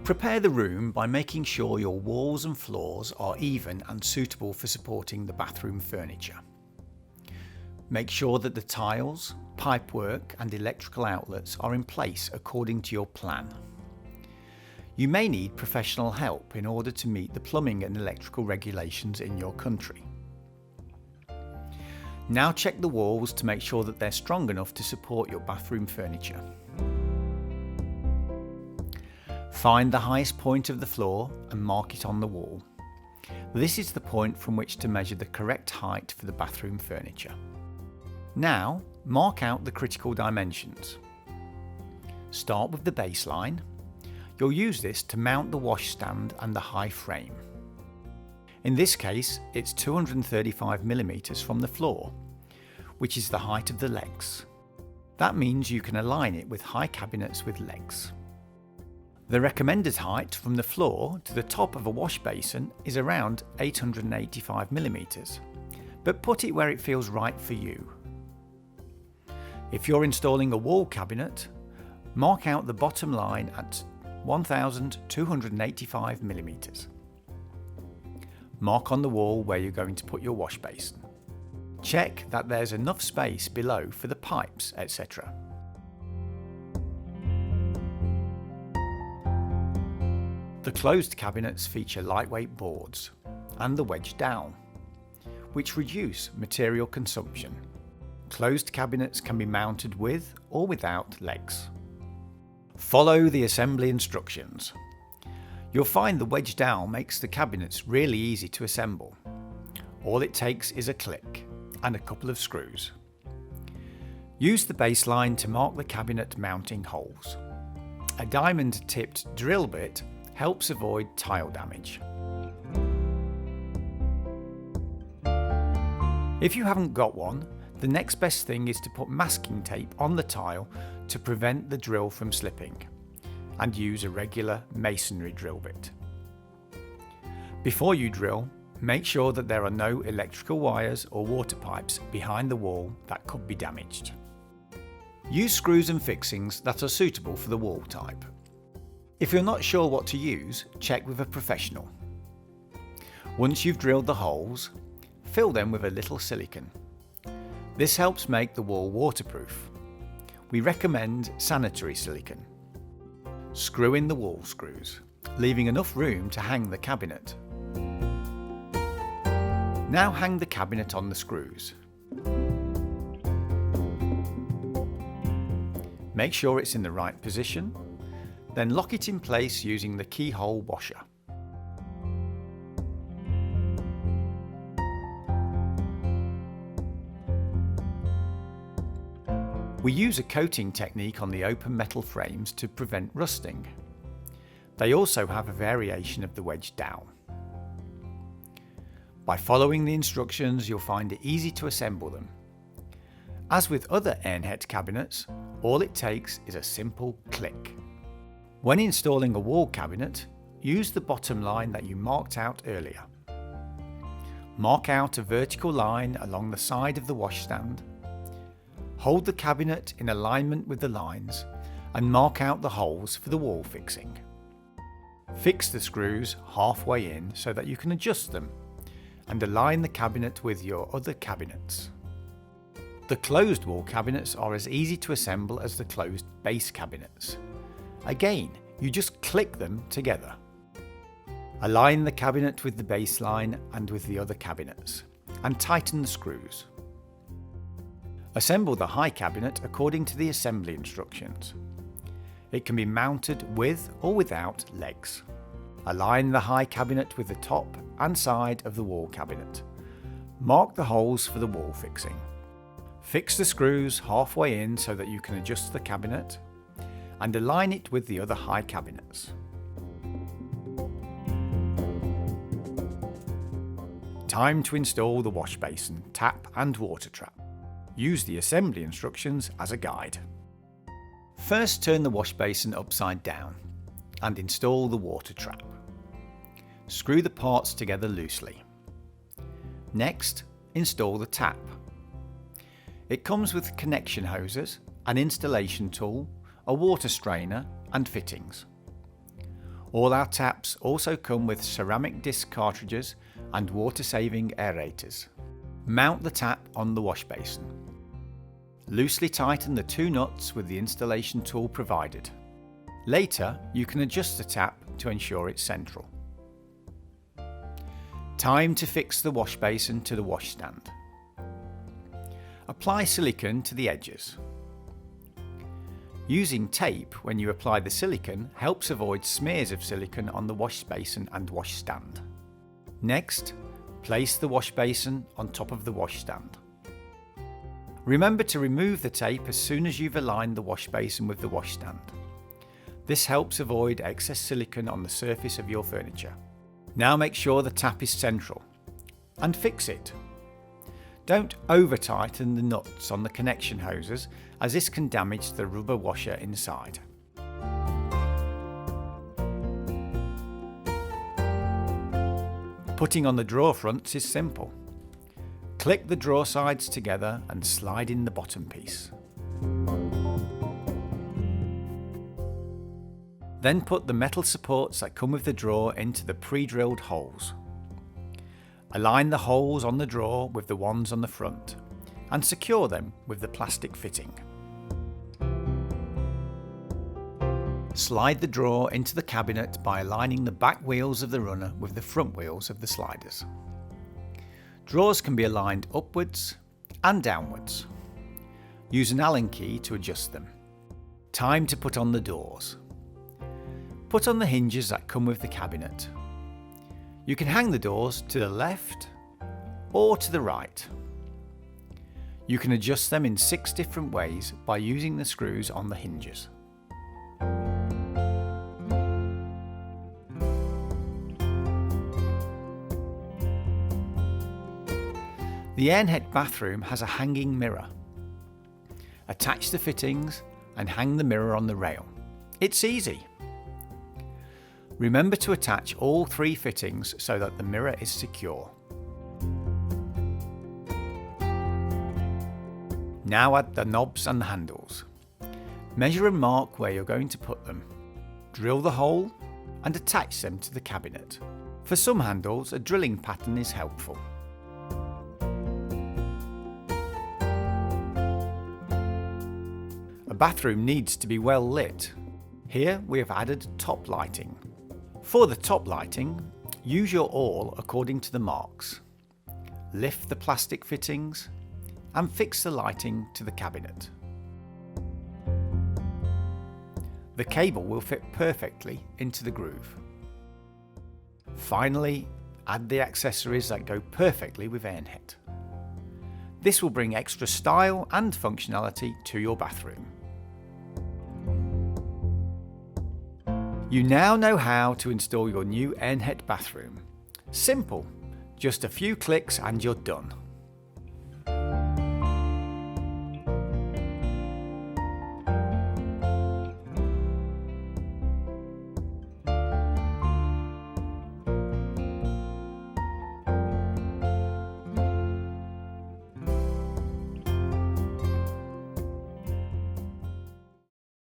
Prepare the room by making sure your walls and floors are even and suitable for supporting the bathroom furniture. Make sure that the tiles, pipework and electrical outlets are in place according to your plan. You may need professional help in order to meet the plumbing and electrical regulations in your country. Now check the walls to make sure that they're strong enough to support your bathroom furniture. Find the highest point of the floor and mark it on the wall. This is the point from which to measure the correct height for the bathroom furniture. Now, mark out the critical dimensions. Start with the baseline. You'll use this to mount the washstand and the high frame. In this case, it's 235mm from the floor, which is the height of the legs. That means you can align it with high cabinets with legs. The recommended height from the floor to the top of a wash basin is around 885mm, but put it where it feels right for you. If you're installing a wall cabinet, mark out the bottom line at 1285mm. Mark on the wall where you're going to put your wash basin. Check that there's enough space below for the pipes, etc. The closed cabinets feature lightweight boards and the wedge down, which reduce material consumption. Closed cabinets can be mounted with or without legs. Follow the assembly instructions. You'll find the wedge down makes the cabinets really easy to assemble. All it takes is a click and a couple of screws. Use the baseline to mark the cabinet mounting holes. A diamond-tipped drill bit helps avoid tile damage. If you haven't got one, the next best thing is to put masking tape on the tile to prevent the drill from slipping, and use a regular masonry drill bit. Before you drill, make sure that there are no electrical wires or water pipes behind the wall that could be damaged. Use screws and fixings that are suitable for the wall type. If you're not sure what to use, check with a professional. Once you've drilled the holes, fill them with a little silicone. This helps make the wall waterproof. We recommend sanitary silicone. Screw in the wall screws, leaving enough room to hang the cabinet. Now hang the cabinet on the screws. Make sure it's in the right position, then lock it in place using the keyhole washer. We use a coating technique on the open metal frames to prevent rusting. They also have a variation of the wedge down. By following the instructions, you'll find it easy to assemble them. As with other ENHET cabinets, all it takes is a simple click. When installing a wall cabinet, use the bottom line that you marked out earlier. Mark out a vertical line along the side of the washstand. Hold the cabinet in alignment with the lines and mark out the holes for the wall fixing. Fix the screws halfway in so that you can adjust them, and align the cabinet with your other cabinets. The closed wall cabinets are as easy to assemble as the closed base cabinets. Again, you just click them together. Align the cabinet with the baseline and with the other cabinets, and tighten the screws. Assemble the high cabinet according to the assembly instructions. It can be mounted with or without legs. Align the high cabinet with the top and side of the wall cabinet. Mark the holes for the wall fixing. Fix the screws halfway in so that you can adjust the cabinet, and align it with the other high cabinets. Time to install the wash basin, tap and water trap. Use the assembly instructions as a guide. First, turn the wash basin upside down and install the water trap. Screw the parts together loosely. Next, install the tap. It comes with connection hoses, an installation tool, a water strainer and fittings. All our taps also come with ceramic disc cartridges and water-saving aerators. Mount the tap on the wash basin. Loosely tighten the 2 nuts with the installation tool provided. Later, you can adjust the tap to ensure it's central. Time to fix the wash basin to the washstand. Apply silicone to the edges. Using tape when you apply the silicone helps avoid smears of silicone on the wash basin and washstand. Next, place the wash basin on top of the washstand. Remember to remove the tape as soon as you've aligned the wash basin with the washstand. This helps avoid excess silicone on the surface of your furniture. Now make sure the tap is central and fix it. Don't over-tighten the nuts on the connection hoses as this can damage the rubber washer inside. Putting on the drawer fronts is simple. Click the drawer sides together and slide in the bottom piece. Then put the metal supports that come with the drawer into the pre-drilled holes. Align the holes on the drawer with the ones on the front and secure them with the plastic fitting. Slide the drawer into the cabinet by aligning the back wheels of the runner with the front wheels of the sliders. Drawers can be aligned upwards and downwards. Use an Allen key to adjust them. Time to put on the doors. Put on the hinges that come with the cabinet. You can hang the doors to the left or to the right. You can adjust them in 6 different ways by using the screws on the hinges. The ENHET bathroom has a hanging mirror. Attach the fittings and hang the mirror on the rail. It's easy. Remember to attach all 3 fittings so that the mirror is secure. Now add the knobs and the handles. Measure and mark where you're going to put them. Drill the hole and attach them to the cabinet. For some handles, a drilling pattern is helpful. A bathroom needs to be well lit. Here we have added top lighting. For the top lighting, use your awl according to the marks. Lift the plastic fittings and fix the lighting to the cabinet. The cable will fit perfectly into the groove. Finally, add the accessories that go perfectly with ENHET. This will bring extra style and functionality to your bathroom. You now know how to install your new ENHET bathroom. Simple, just a few clicks and you're done.